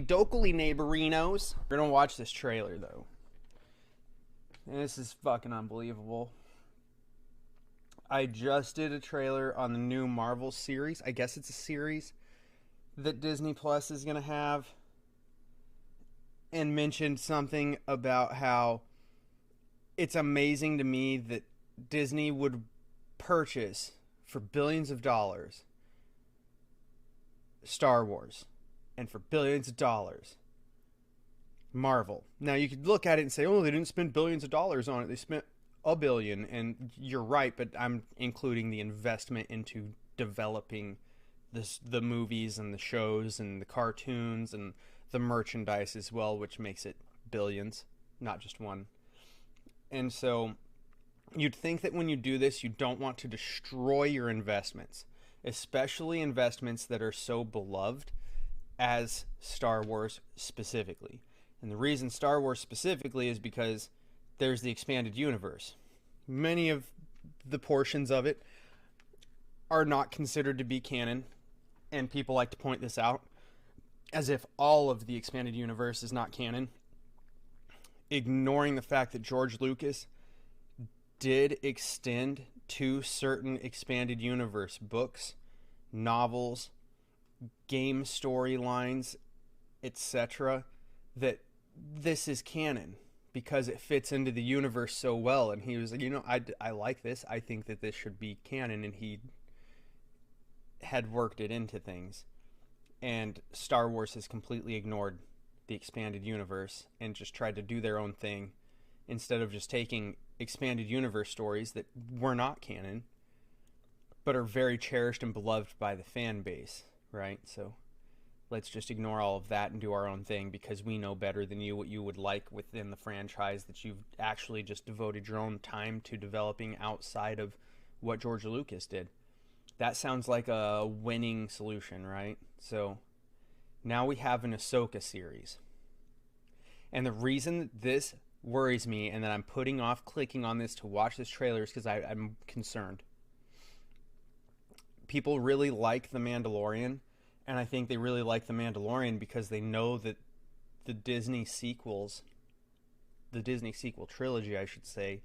dokily neighborinos. We're gonna watch this trailer though. And this is fucking unbelievable. I just did a trailer on the new Marvel series. I guess it's a series that Disney Plus is gonna have. And mentioned something about how it's amazing to me that Disney would purchase for billions of dollars Star Wars, and for billions of dollars Marvel. Now you could look at it and say, oh, they didn't spend billions of dollars on it, they spent $1 billion, and you're right, but I'm including the investment into developing the movies and the shows and the cartoons and the merchandise as well, which makes it billions, not just one. And so you'd think that when you do this, you don't want to destroy your investments, especially investments that are so beloved as Star Wars specifically. And the reason Star Wars specifically is because there's the expanded universe. Many of the portions of it are not considered to be canon, and people like to point this out as if all of the expanded universe is not canon, ignoring the fact that George Lucas did extend to certain expanded universe books, novels, game storylines, etc., that this is canon because it fits into the universe so well. And he was like, I like this. I think that this should be canon. And he had worked it into things. And Star Wars has completely ignored the expanded universe and just tried to do their own thing instead of just taking expanded universe stories that were not canon but are very cherished and beloved by the fan base, right? So let's just ignore all of that and do our own thing because we know better than you what you would like within the franchise that you've actually just devoted your own time to developing outside of what George Lucas did. That sounds like a winning solution, right? So now we have an Ahsoka series. And the reason that this worries me and that I'm putting off clicking on this to watch this trailer is because I'm concerned. People really like The Mandalorian, and I think they really like The Mandalorian because they know that the Disney sequel trilogy, I should say,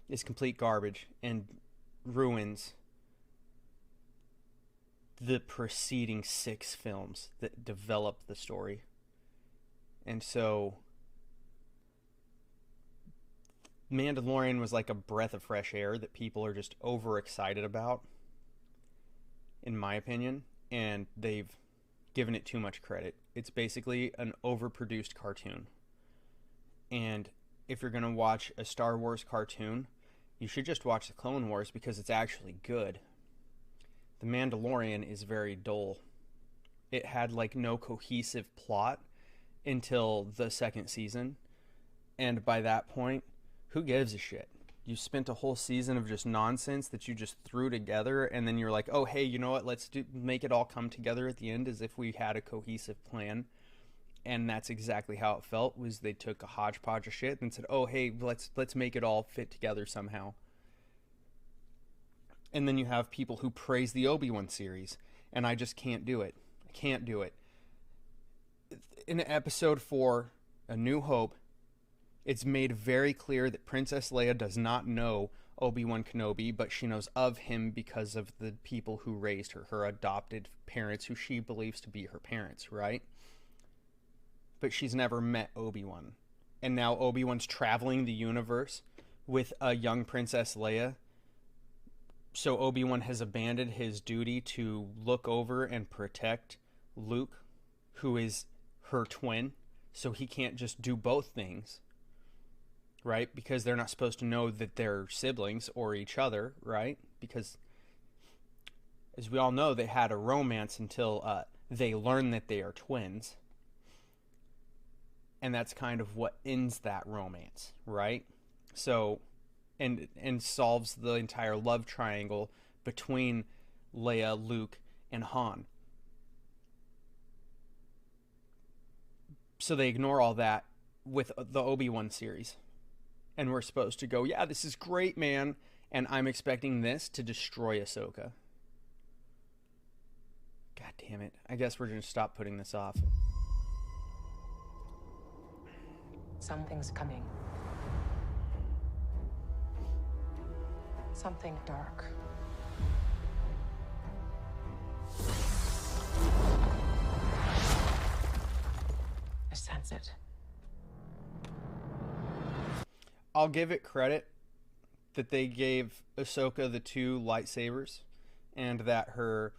is complete garbage and ruins the preceding 6 films that developed the story. And so Mandalorian was like a breath of fresh air that people are just overexcited about, in my opinion, and they've given it too much credit. It's basically an overproduced cartoon. And if you're going to watch a Star Wars cartoon, you should just watch the Clone Wars because it's actually good. The Mandalorian is very dull. It had like no cohesive plot until the 2nd season. And by that point, who gives a shit? You spent a whole season of just nonsense that you just threw together, and then you're like, oh, hey, you know what? Let's make it all come together at the end as if we had a cohesive plan. And that's exactly how it felt, was they took a hodgepodge of shit and said, oh, hey, let's make it all fit together somehow. And then you have people who praise the Obi-Wan series, and I just can't do it. I can't do it. In episode 4, A New Hope, it's made very clear that Princess Leia does not know Obi-Wan Kenobi, but she knows of him because of the people who raised her, her adopted parents, who she believes to be her parents, right? But she's never met Obi-Wan. And now Obi-Wan's traveling the universe with a young Princess Leia. So Obi-Wan has abandoned his duty to look over and protect Luke, who is her twin. So he can't just do both things, right? Because they're not supposed to know that they're siblings or each other, right? Because, as we all know, they had a romance until they learn that they are twins. And that's kind of what ends that romance, right? So, and solves the entire love triangle between Leia, Luke, and Han. So they ignore all that with the Obi-Wan series. And we're supposed to go, yeah, this is great, man. And I'm expecting this to destroy Ahsoka. God damn it. I guess we're going to stop putting this off. Something's coming. Something dark. I sense it. I'll give it credit that they gave Ahsoka the 2 lightsabers, and that her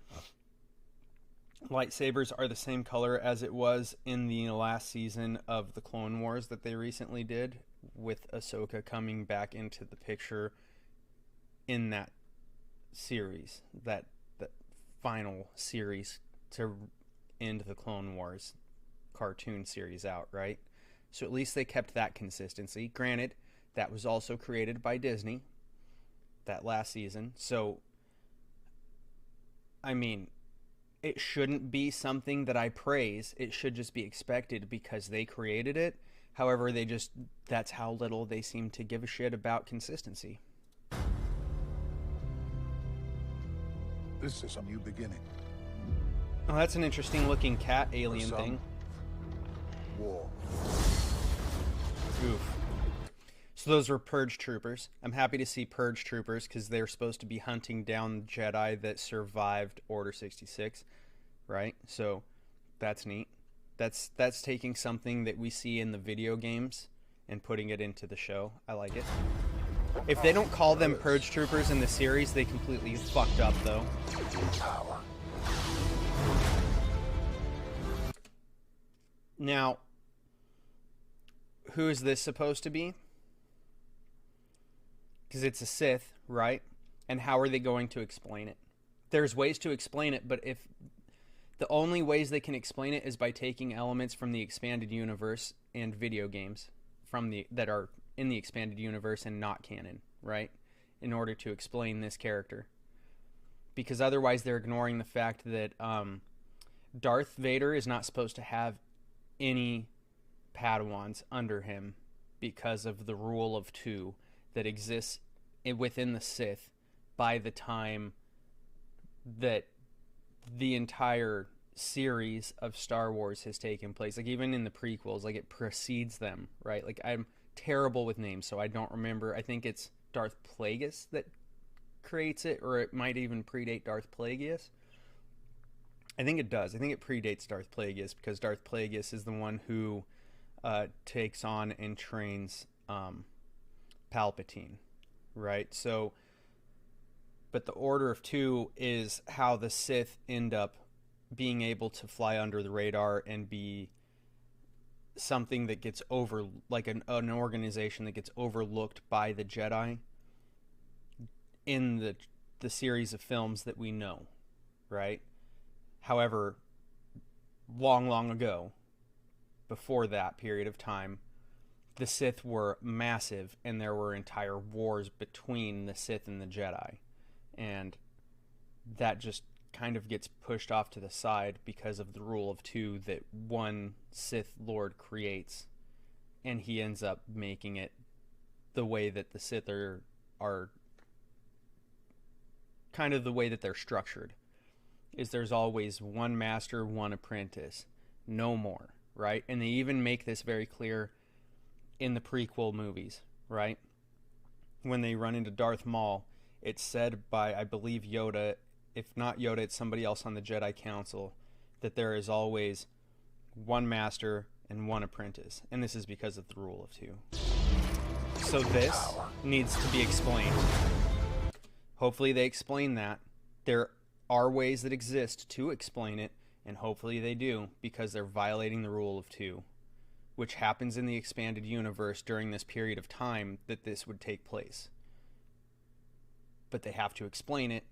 lightsabers are the same color as it was in the last season of the Clone Wars that they recently did, with Ahsoka coming back into the picture in that series, that final series to end the Clone Wars cartoon series out, right? So at least they kept that consistency. Granted, that was also created by Disney, that last season. So, I mean, it shouldn't be something that I praise. It should just be expected because they created it. However, that's how little they seem to give a shit about consistency. This is a new beginning. Oh, that's an interesting looking cat alien thing. War. Oof. So those were Purge troopers. I'm happy to see Purge troopers because they're supposed to be hunting down Jedi that survived Order 66, right? So that's neat. That's taking something that we see in the video games and putting it into the show. I like it. If they don't call them Purge troopers in the series, they completely fucked up, though. Power. Now, who is this supposed to be? Because it's a Sith, right? And how are they going to explain it? There's ways to explain it, but if the only ways they can explain it is by taking elements from the expanded universe and video games that are in the expanded universe and not canon, right? In order to explain this character. Because otherwise they're ignoring the fact that Darth Vader is not supposed to have any Padawans under him because of the rule of 2 that exists within the Sith by the time that the entire series of Star Wars has taken place. Like, even in the prequels, like, it precedes them, right? Like, I'm terrible with names, so I don't remember. I think it's Darth Plagueis that creates it, or it might even predate Darth Plagueis. I think it does. I think it predates Darth Plagueis, because Darth Plagueis is the one who takes on and trains Palpatine, right? So, but the Order of 2 is how the Sith end up being able to fly under the radar and be something that gets like an organization that gets overlooked by the Jedi in the series of films that we know, right? However, long ago, before that period of time, the Sith were massive, and there were entire wars between the Sith and the Jedi. And that just kind of gets pushed off to the side because of the rule of 2 that one Sith Lord creates, and he ends up making it the way that the Sith are kind of the way that they're structured. Is there's always one master, one apprentice, no more, right? And they even make this very clear in the prequel movies, right? When they run into Darth Maul, it's said by, I believe, Yoda. If not Yoda, it's somebody else on the Jedi Council, that there is always one master and one apprentice. And this is because of the rule of 2. So this needs to be explained. Hopefully they explain that. There are ways that exist to explain it, and hopefully they do, because they're violating the rule of 2, which happens in the expanded universe during this period of time that this would take place. But they have to explain it,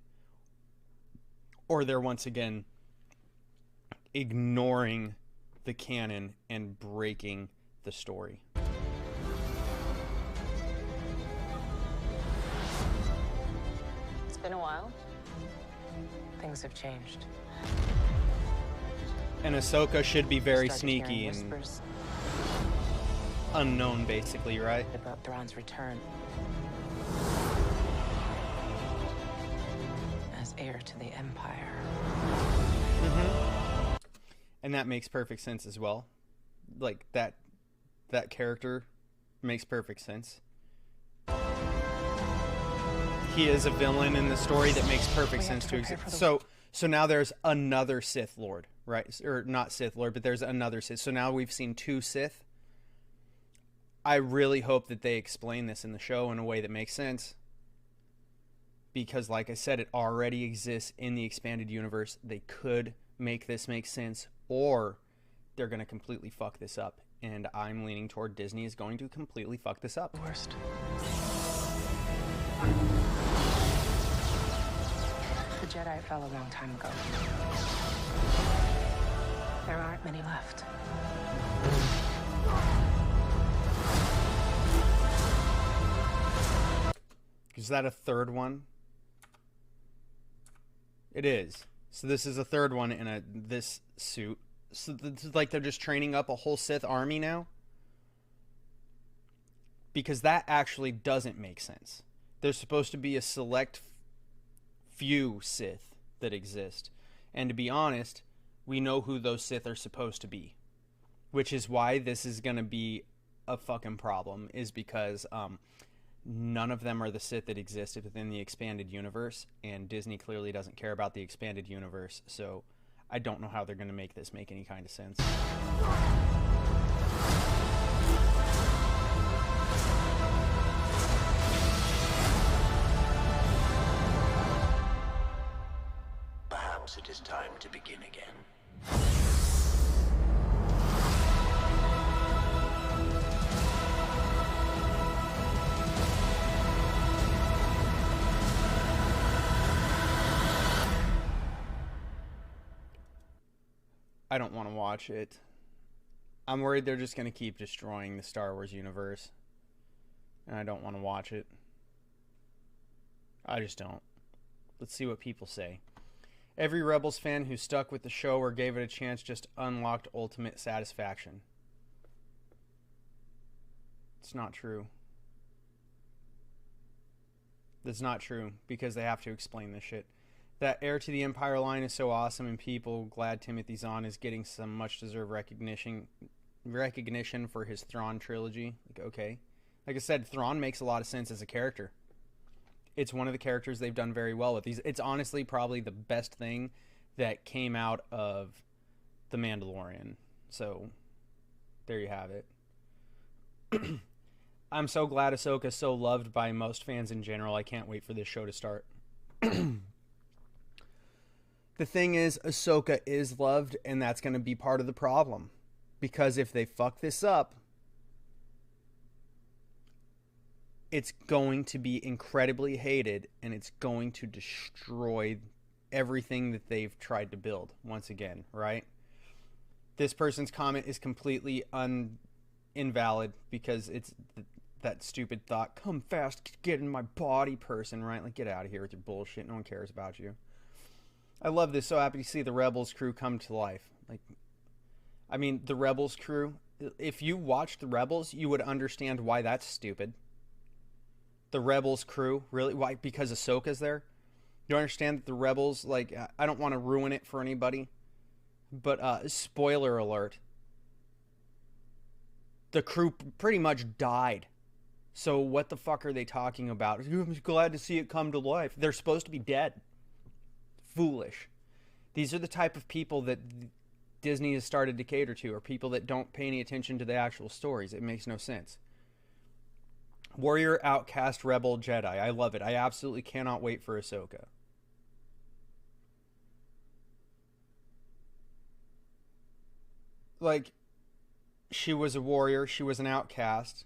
or they're once again ignoring the canon and breaking the story. It's been a while. Things have changed. And Ahsoka should be very Started sneaky hearing and whispers unknown, basically, right? about Thrawn's return as heir to the Empire. And that makes perfect sense as well. Like, that that character makes perfect sense. He is a villain in the story that makes perfect sense to exist. So now there's another Sith Lord, right? Or not Sith Lord, but there's another Sith. So now we've seen 2 Sith. I really hope that they explain this in the show in a way that makes sense. Because, like I said, it already exists in the expanded universe. They could make this make sense, or they're going to completely fuck this up. And I'm leaning toward Disney is going to completely fuck this up. Worst. The Jedi fell a long time ago. There aren't many left. Is that a third one? It is. So this is a third one in this suit. So like they're just training up a whole Sith army now? Because that actually doesn't make sense. There's supposed to be a select few Sith that exist. And to be honest, we know who those Sith are supposed to be. Which is why this is going to be a fucking problem. Is because none of them are the Sith that existed within the expanded universe. And Disney clearly doesn't care about the expanded universe. So I don't know how they're going to make this make any kind of sense. Perhaps it is time to begin again. I don't want to watch it. I'm worried they're just going to keep destroying the Star Wars universe. And I don't want to watch it. I just don't. Let's see what people say. Every Rebels fan who stuck with the show or gave it a chance just unlocked ultimate satisfaction. It's not true. That's not true, because they have to explain this shit. That Heir to the Empire line is so awesome, and people glad Timothy Zahn is getting some much-deserved recognition for his Thrawn trilogy. Like, okay. Like I said, Thrawn makes a lot of sense as a character. It's one of the characters they've done very well with. It's honestly probably the best thing that came out of The Mandalorian. So, there you have it. I'm so glad Ahsoka's so loved by most fans in general. I can't wait for this show to start. The thing is, Ahsoka is loved, and that's going to be part of the problem. Because if they fuck this up, it's going to be incredibly hated, and it's going to destroy everything that they've tried to build once again, right? This person's comment is completely invalid because it's that stupid thought, come fast, get in my body person, right? Like, get out of here with your bullshit. No one cares about you. I love this. So happy to see the Rebels crew come to life. Like, I mean, the Rebels crew, if you watched the Rebels, you would understand why that's stupid. The Rebels crew, really? Why? Because Ahsoka's there? You understand that the Rebels, like, I don't want to ruin it for anybody, but spoiler alert, the crew pretty much died. So what the fuck are they talking about? I'm glad to see it come to life. They're supposed to be dead. Foolish. These are the type of people that Disney has started to cater to, or people that don't pay any attention to the actual stories. It makes no sense. Warrior, Outcast, Rebel, Jedi. I love it. I absolutely cannot wait for Ahsoka. Like, she was a warrior. She was an outcast.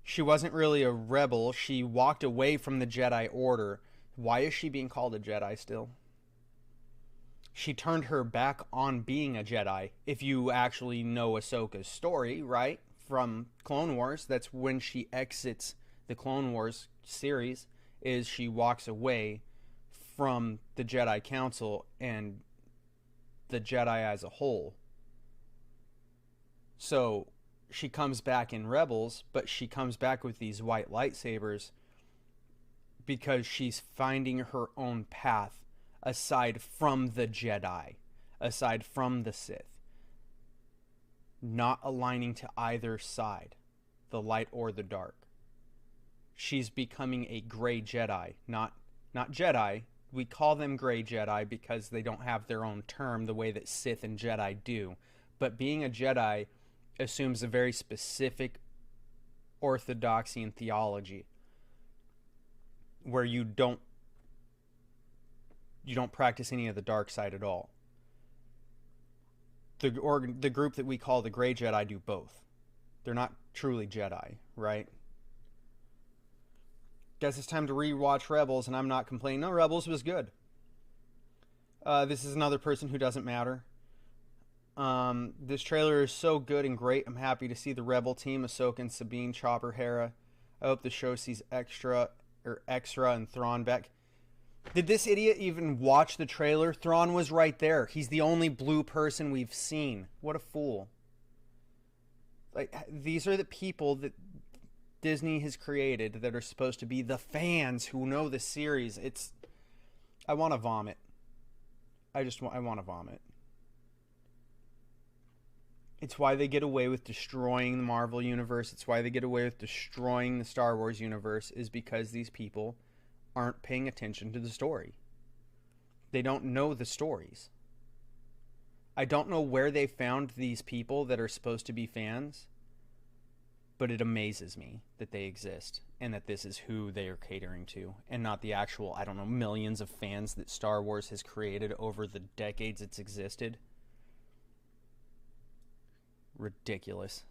She wasn't really a rebel. She walked away from the Jedi Order. Why is she being called a Jedi still? She turned her back on being a Jedi. If you actually know Ahsoka's story, right? From Clone Wars, that's when she exits the Clone Wars series, is she walks away from the Jedi Council and the Jedi as a whole. So she comes back in Rebels, but she comes back with these white lightsabers because she's finding her own path aside from the Jedi, aside from the Sith. not aligning to either side, the light or the dark. She's becoming a gray Jedi, not Jedi. We call them gray Jedi because they don't have their own term the way that Sith and Jedi do. But being a Jedi assumes a very specific orthodoxy in theology where you don't practice any of the dark side at all. The group that we call the gray Jedi do both. They're not truly Jedi, right? Guess it's time to rewatch Rebels, and I'm not complaining. No, Rebels was good. This is another person who doesn't matter. This trailer is so good and great. I'm happy to see the Rebel team, Ahsoka and Sabine, Chopper, Hera. I hope the show sees Extra and Thrawn back. Did this idiot even watch the trailer? Thrawn was right there. He's the only blue person we've seen. What a fool. Like, these are the people that Disney has created that are supposed to be the fans who know the series. I want to vomit. I want to vomit. It's why they get away with destroying the Marvel universe. It's why they get away with destroying the Star Wars universe, is because these people aren't paying attention to the story. They don't know the stories. I don't know where they found these people that are supposed to be fans, but it amazes me that they exist and that this is who they are catering to and not the actual, I don't know, millions of fans that Star Wars has created over the decades it's existed. Ridiculous.